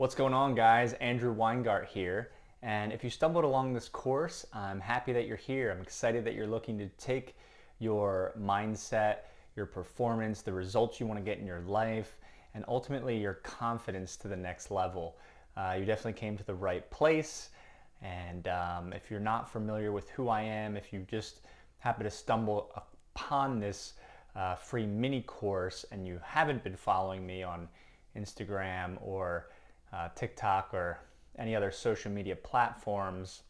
What's going on, guys? Andrew Weingart here. And if you stumbled along this course, I'm happy that you're here. I'm excited that you're looking to take your mindset, your performance, the results you want to get in your life, and ultimately your confidence to the next level. You definitely came to the right place. And if you're not familiar with who I am, if you just happen to stumble upon this free mini course and you haven't been following me on Instagram or TikTok or any other social media platforms,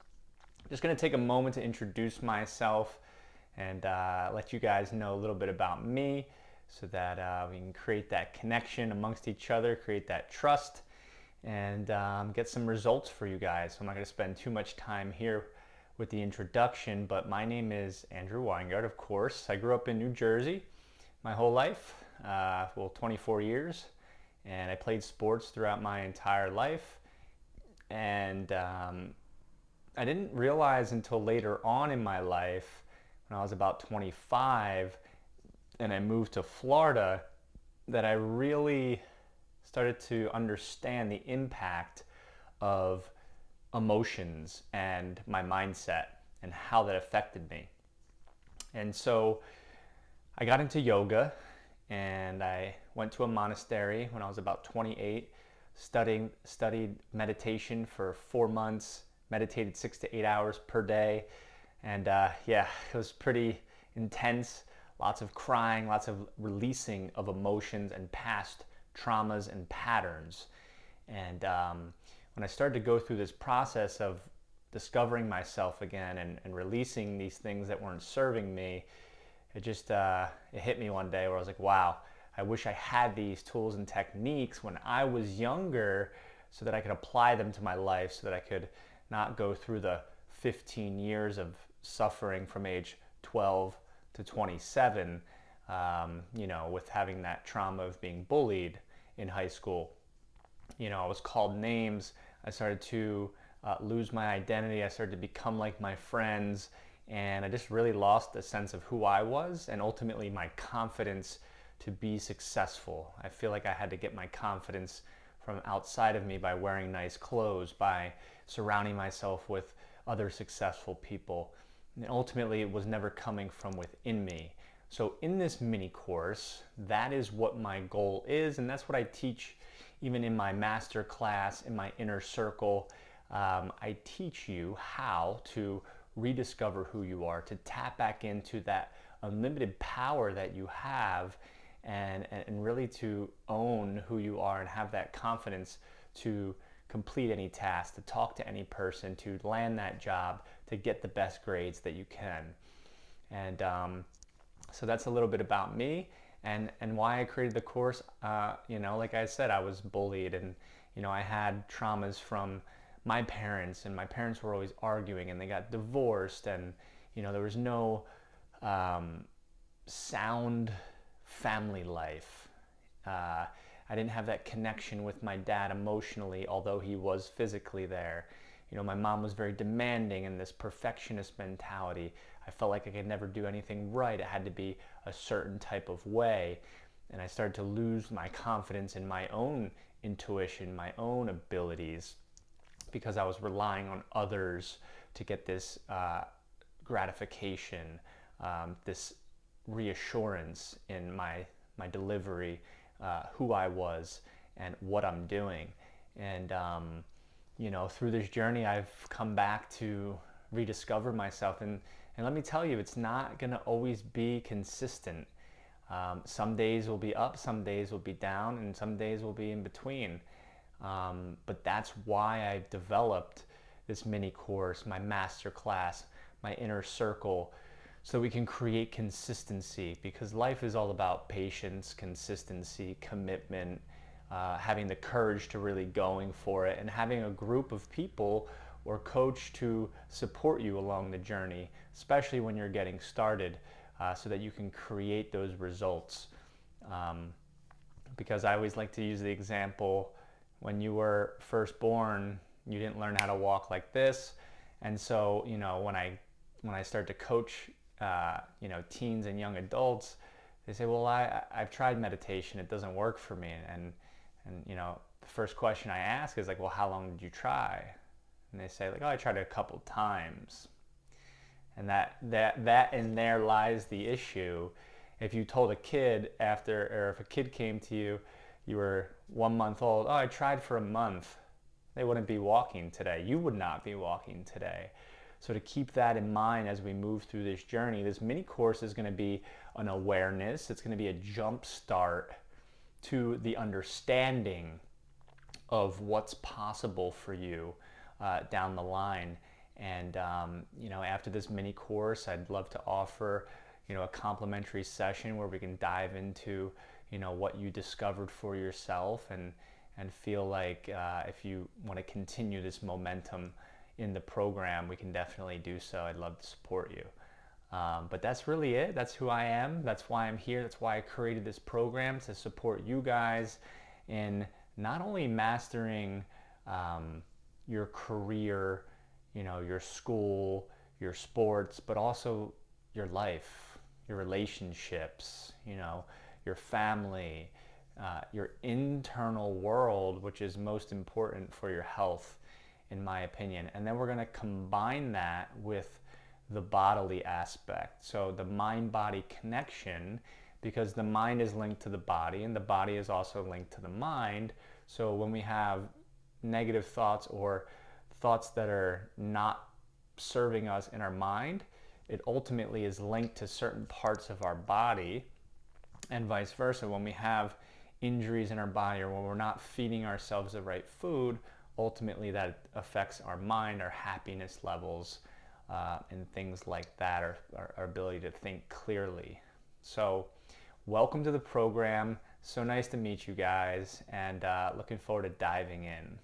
I'm just going to take a moment to introduce myself and let you guys know a little bit about me so that we can create that connection amongst each other, create that trust, and get some results for you guys. So I'm not going to spend too much time here with the introduction, but my name is Andrew Weingart, of course. I grew up in New Jersey my whole life, 24 years, and I played sports throughout my entire life. And I didn't realize until later on in my life, when I was about 25 and I moved to Florida, that I really started to understand the impact of emotions and my mindset and how that affected me. And so I got into yoga and I went to a monastery when I was about 28, studied meditation for 4 months, meditated 6 to 8 hours per day. And it was pretty intense. Lots of crying, lots of releasing of emotions and past traumas and patterns. And when I started to go through this process of discovering myself again and releasing these things that weren't serving me, it just it hit me one day where I was like, wow, I wish I had these tools and techniques when I was younger so that I could apply them to my life, so that I could not go through the 15 years of suffering from age 12 to 27, with having that trauma of being bullied in high school. I was called names. I started to lose my identity. I started to become like my friends. And I just really lost the sense of who I was and ultimately my confidence to be successful. I feel like I had to get my confidence from outside of me by wearing nice clothes, by surrounding myself with other successful people. And ultimately, it was never coming from within me. So in this mini course, that is what my goal is, and that's what I teach even in my master class, in my inner circle. I teach you how to rediscover who you are, to tap back into that unlimited power that you have, and really to own who you are and have that confidence to complete any task, to talk to any person, to land that job, to get the best grades that you can. And so that's a little bit about me and why I created the course. Like I said, I was bullied, and I had traumas from my parents, and my parents were always arguing, and they got divorced, and there was no sound family life. I didn't have that connection with my dad emotionally, although he was physically there. My mom was very demanding, and this perfectionist mentality. I felt like I could never do anything right. It had to be a certain type of way. And I started to lose my confidence in my own intuition, my own abilities, because I was relying on others to get this gratification, this reassurance in my delivery, who I was and what I'm doing. And through this journey, I've come back to rediscover myself. And let me tell you, it's not going to always be consistent. Some days will be up, some days will be down, and some days will be in between. But that's why I've developed this mini course, my master class, my inner circle, so we can create consistency, because life is all about patience, consistency, commitment, having the courage to really going for it, and having a group of people or coach to support you along the journey, especially when you're getting started, so that you can create those results. Because I always like to use the example, when you were first born, you didn't learn how to walk like this. And so, when I start to coach, teens and young adults, they say, well, I've tried meditation, it doesn't work for me. And the first question I ask is like, well, how long did you try? And they say like, oh, I tried it a couple times. And that in there lies the issue. If you told a kid after, or if a kid came to you, you were 1 month old, oh, I tried for a month, they wouldn't be walking today. You would not be walking today. So to keep that in mind as we move through this journey, this mini course is going to be an awareness. It's going to be a jump start to the understanding of what's possible for you down the line. And after this mini course, I'd love to offer a complimentary session where we can dive into what you discovered for yourself, and feel like if you want to continue this momentum in the program, we can definitely do so. I'd love to support you. But that's really it. That's who I am. That's why I'm here. That's why I created this program, to support you guys in not only mastering your career, your school, your sports, but also your life, your relationships, your family, your internal world, which is most important for your health, in my opinion. And then we're going to combine that with the bodily aspect. So the mind-body connection, because the mind is linked to the body and the body is also linked to the mind. So when we have negative thoughts or thoughts that are not serving us in our mind, it ultimately is linked to certain parts of our body, and vice versa. When we have injuries in our body, or when we're not feeding ourselves the right food, ultimately that affects our mind, our happiness levels, and things like that, our ability to think clearly. So welcome to the program. So nice to meet you guys, and looking forward to diving in.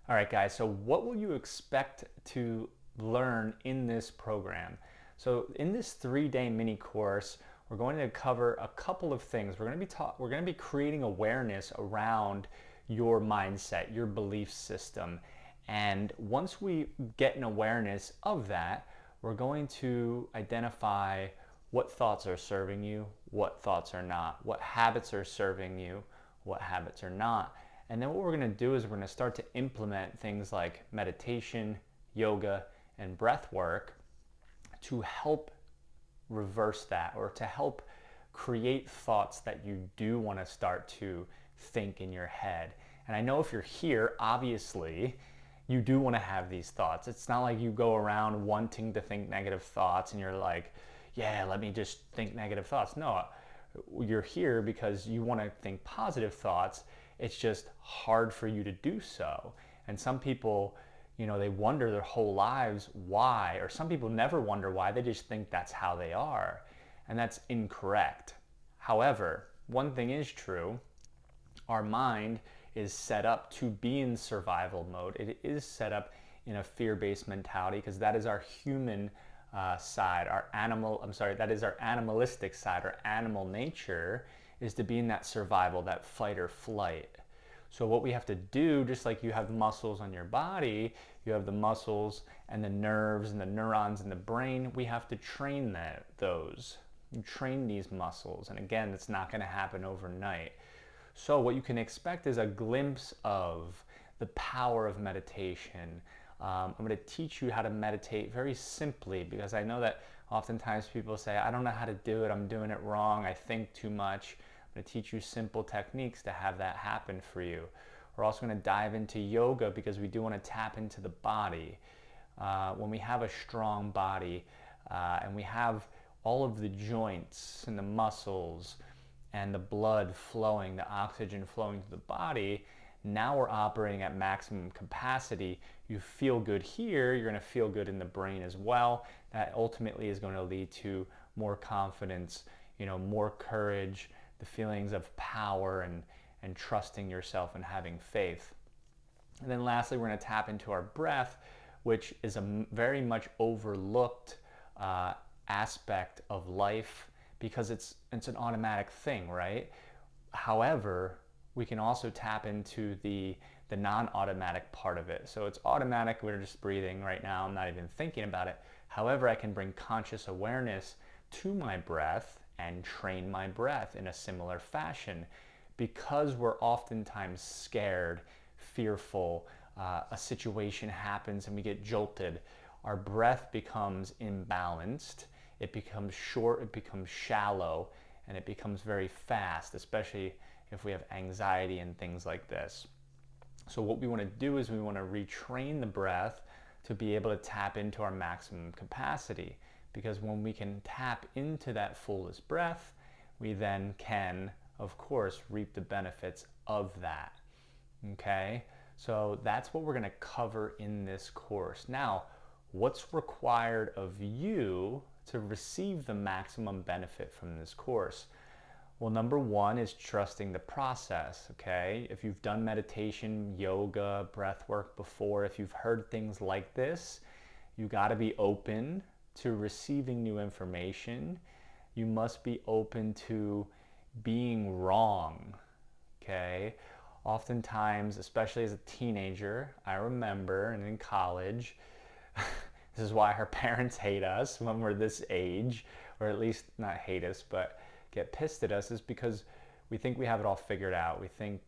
All right, guys, so what will you expect to learn in this program? So in this 3-day mini course, we're going to cover a couple of things. We're going to be creating awareness around your mindset, your belief system. And once we get an awareness of that, we're going to identify what thoughts are serving you, what thoughts are not, what habits are serving you, what habits are not. And then what we're going to do is we're going to start to implement things like meditation, yoga, and breath work to help reverse that, or to help create thoughts that you do want to start to think in your head. And I know if you're here, obviously, you do want to have these thoughts. It's not like you go around wanting to think negative thoughts and you're like, yeah, let me just think negative thoughts. No, you're here because you want to think positive thoughts. It's just hard for you to do so. And some people, they wonder their whole lives why, or some people never wonder why, they just think that's how they are. And that's incorrect. However, one thing is true, our mind is set up to be in survival mode. It is set up in a fear-based mentality because that is our human side, that is our animalistic side. Our animal nature is to be in that survival, that fight or flight. So what we have to do, just like you have muscles on your body, you have the muscles and the nerves and the neurons in the brain, we have to train those. You train these muscles. And again, it's not going to happen overnight. So what you can expect is a glimpse of the power of meditation. I'm going to teach you how to meditate very simply, because I know that oftentimes people say, I don't know how to do it, I'm doing it wrong, I think too much. I'm going to teach you simple techniques to have that happen for you. We're also going to dive into yoga because we do want to tap into the body. When we have a strong body and we have all of the joints and the muscles and the blood flowing, the oxygen flowing to the body, now we're operating at maximum capacity. You feel good here, you're going to feel good in the brain as well. That ultimately is going to lead to more confidence, more courage, the feelings of power and trusting yourself and having faith. And then lastly, we're going to tap into our breath, which is a very much overlooked aspect of life because it's an automatic thing, right? However, we can also tap into the non-automatic part of it. So it's automatic, we're just breathing right now, I'm not even thinking about it. However, I can bring conscious awareness to my breath and train my breath in a similar fashion, because we're oftentimes scared, fearful, a situation happens and we get jolted, our breath becomes imbalanced, it becomes short, it becomes shallow, and it becomes very fast, especially if we have anxiety and things like this. So what we want to do is we want to retrain the breath to be able to tap into our maximum capacity, because when we can tap into that fullest breath, we then can, of course, reap the benefits of that. Okay, so that's what we're going to cover in this course. Now, what's required of you to receive the maximum benefit from this course? Well, number one is trusting the process, okay? If you've done meditation, yoga, breath work before, if you've heard things like this, you got to be open to receiving new information. You must be open to being wrong, okay? Oftentimes, especially as a teenager, I remember, and in college, this is why our parents hate us when we're this age, or at least not hate us, but get pissed at us, is because we think we have it all figured out. We think,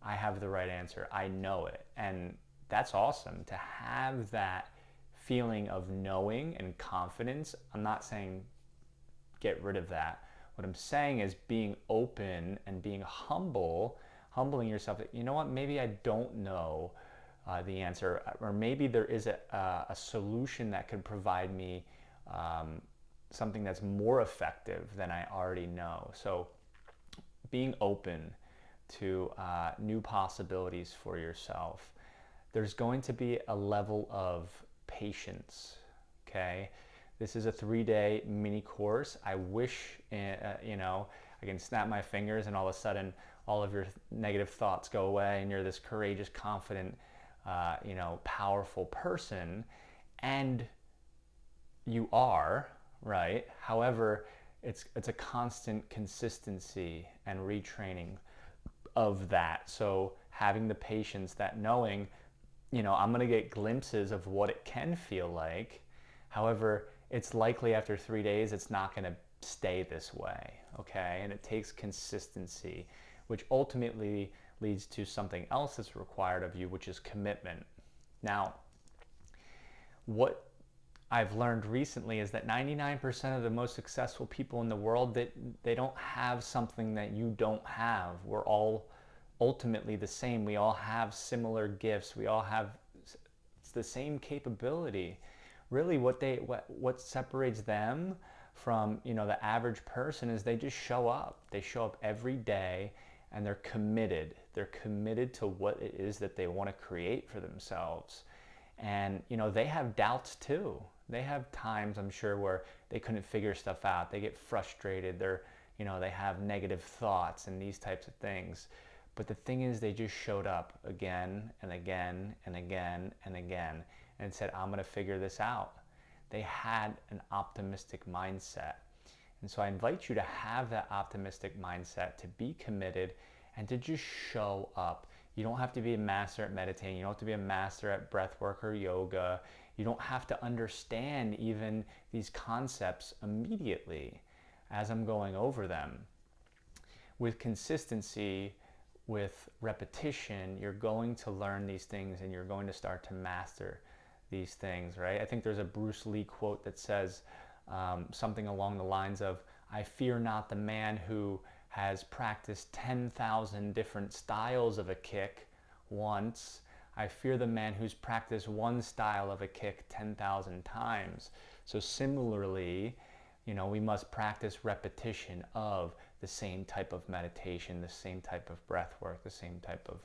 I have the right answer. I know it. And that's awesome to have that feeling of knowing and confidence. I'm not saying get rid of that. What I'm saying is being open and being humbling yourself that, you know what, maybe I don't know the answer, or maybe there is a solution that could provide me something that's more effective than I already know. So being open to new possibilities for yourself. There's going to be a level of patience, okay? This is a 3-day mini course. I wish, I can snap my fingers and all of a sudden all of your negative thoughts go away and you're this courageous, confident, powerful person. And you are, right? However, it's a constant consistency and retraining of that. So having the patience, that knowing, I'm going to get glimpses of what it can feel like. However, it's likely after 3 days, it's not going to stay this way, okay? And it takes consistency, which ultimately leads to something else that's required of you, which is commitment. Now, what I've learned recently is that 99% of the most successful people in the world, that they don't have something that you don't have. We're all ultimately the same. We all have similar gifts. We all have the same capability. Really, what separates them from the average person is they just show up. They show up every day and they're committed. They're committed to what it is that they want to create for themselves. And they have doubts too. They have times, I'm sure, where they couldn't figure stuff out. They get frustrated. They have negative thoughts and these types of things. But the thing is, they just showed up again and again and again and again and said, I'm going to figure this out. They had an optimistic mindset. And so I invite you to have that optimistic mindset, to be committed and to just show up. You don't have to be a master at meditating. You don't have to be a master at breath work or yoga. You don't have to understand even these concepts immediately as I'm going over them. With consistency, with repetition, you're going to learn these things and you're going to start to master these things, right? I think there's a Bruce Lee quote that says something along the lines of, I fear not the man who has practiced 10,000 different styles of a kick once. I fear the man who's practiced one style of a kick 10,000 times. So similarly, we must practice repetition of the same type of meditation, the same type of breath work, the same type of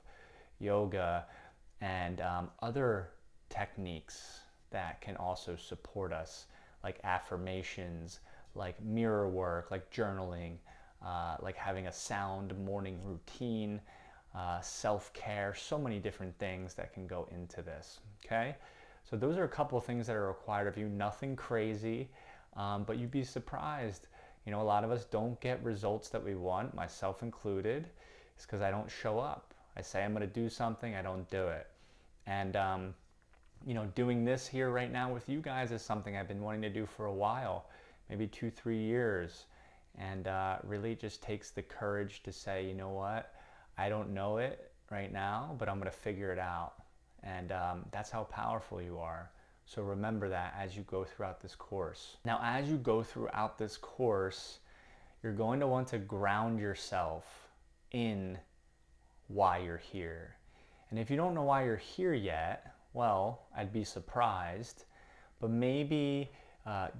yoga, and other techniques that can also support us, like affirmations, like mirror work, like journaling, like having a sound morning routine, self-care, so many different things that can go into this, okay? So those are a couple of things that are required of you, nothing crazy, but you'd be surprised. A lot of us don't get results that we want, myself included. It's because I don't show up. I say I'm going to do something, I don't do it. And, doing this here right now with you guys is something I've been wanting to do for a while, maybe 2-3 years. and really just takes the courage to say, you know what, I don't know it right now, but I'm going to figure it out. And that's how powerful you are. So remember that as you go throughout this course. Now, as you go throughout this course, you're going to want to ground yourself in why you're here. And if you don't know why you're here yet, well, I'd be surprised, but maybe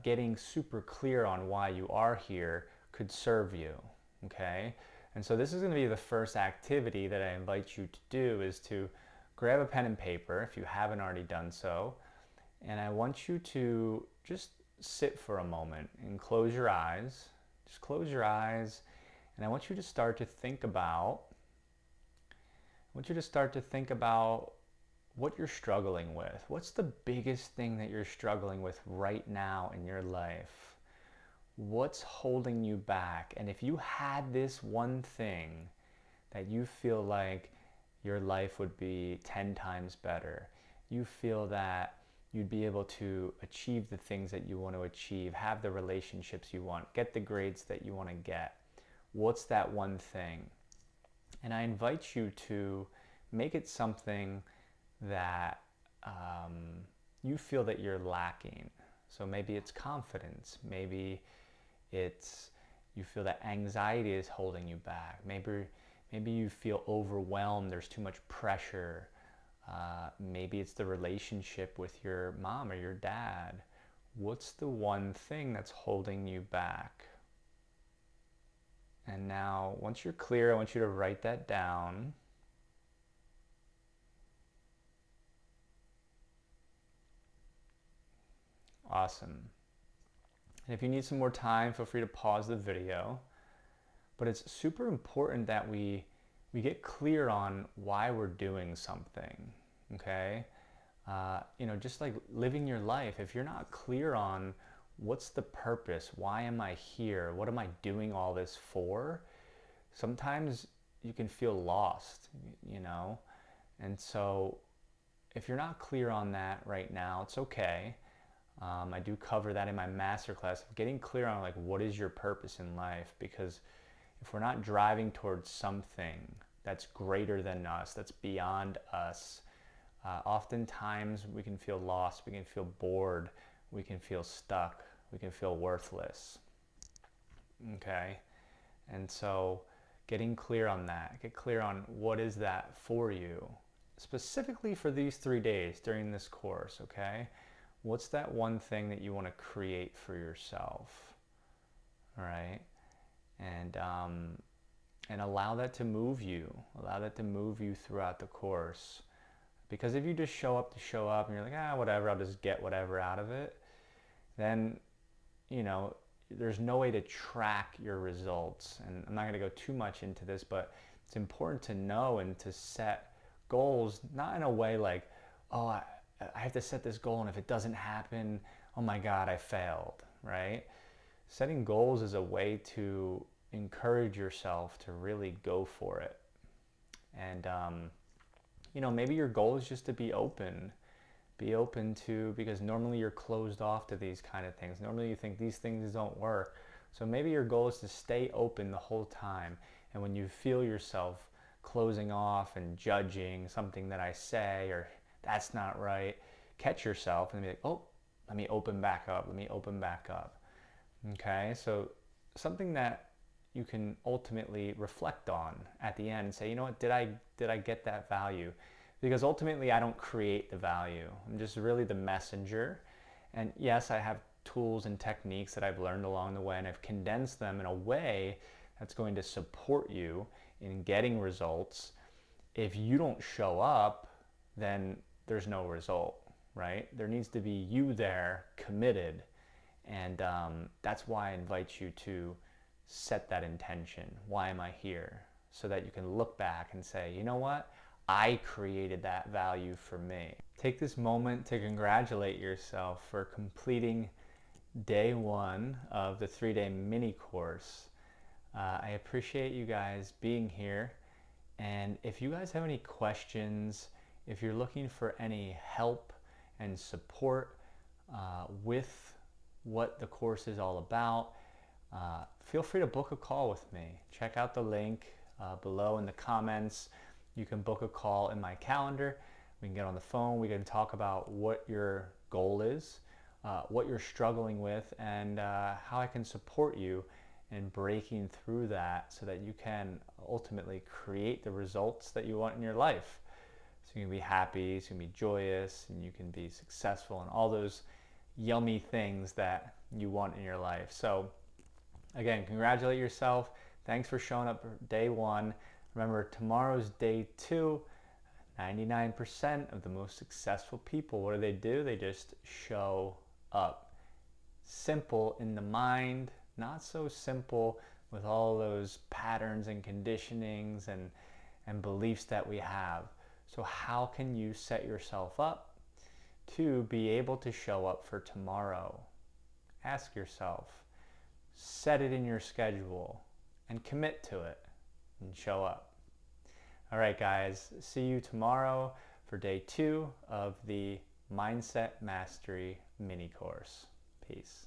getting super clear on why you are here could serve you, okay? And so this is going to be the first activity that I invite you to do, is to grab a pen and paper if you haven't already done so, and I want you to just sit for a moment and close your eyes. Just close your eyes, and I want you to start to think about what you're struggling with. What's the biggest thing that you're struggling with right now in your life? What's holding you back? And if you had this one thing that you feel like your life would be 10 times better, you feel that you'd be able to achieve the things that you want to achieve, have the relationships you want, get the grades that you want to get, what's that one thing? And I invite you to make it something that you feel that you're lacking. So maybe it's confidence, maybe it's you feel that anxiety is holding you back, maybe you feel overwhelmed, there's too much pressure, maybe it's the relationship with your mom or your dad. What's the one thing that's holding you back? And now, once you're clear, I want you to write that down. Awesome. And if you need some more time, feel free to pause the video. But it's super important that we get clear on why we're doing something, okay? Just like living your life, if you're not clear on what's the purpose, why am I here, what am I doing all this for, sometimes you can feel lost, And so if you're not clear on that right now, it's okay. I do cover that in my masterclass, getting clear on like what is your purpose in life, because if we're not driving towards something that's greater than us, that's beyond us, oftentimes we can feel lost, we can feel bored, we can feel stuck, we can feel worthless, okay? And so getting clear on that, get clear on what is that for you, specifically for these 3 days during this course, okay? What's that one thing that you want to create for yourself, all right? And allow that to move you. Allow that to move you throughout the course. Because if you just show up to show up and you're like, whatever, I'll just get whatever out of it, then, there's no way to track your results. And I'm not going to go too much into this, but it's important to know and to set goals, not in a way like, I have to set this goal, and if it doesn't happen, oh my God, I failed, right? Setting goals is a way to encourage yourself to really go for it. And, maybe your goal is just to be open to, because normally you're closed off to these kind of things. Normally you think these things don't work. So maybe your goal is to stay open the whole time. And when you feel yourself closing off and judging something that I say, or that's not right, catch yourself and be like, let me open back up. Okay, so something that you can ultimately reflect on at the end and say, you know what, did I get that value? Because ultimately I don't create the value. I'm just really the messenger. And yes, I have tools and techniques that I've learned along the way, and I've condensed them in a way that's going to support you in getting results. If you don't show up, then there's no result, right? There needs to be you there, committed. And that's why I invite you to set that intention. Why am I here? So that you can look back and say, you know what? I created that value for me. Take this moment to congratulate yourself for completing day 1 of the 3-day mini course. I appreciate you guys being here. And if you guys have any questions, if you're looking for any help and support with what the course is all about, feel free to book a call with me. Check out the link below in the comments. You can book a call in my calendar. We can get on the phone. We can talk about what your goal is, what you're struggling with, and how I can support you in breaking through that so that you can ultimately create the results that you want in your life. So you can be happy, so you can be joyous, and you can be successful and all those yummy things that you want in your life. So again, congratulate yourself. Thanks for showing up for day one. Remember, tomorrow's day two. 99% of the most successful people, what do? They just show up. Simple in the mind, not so simple with all those patterns and conditionings and beliefs that we have. So how can you set yourself up to be able to show up for tomorrow? Ask yourself, set it in your schedule, and commit to it, and show up. All right, guys, see you tomorrow for day 2 of the Mindset Mastery mini course. Peace.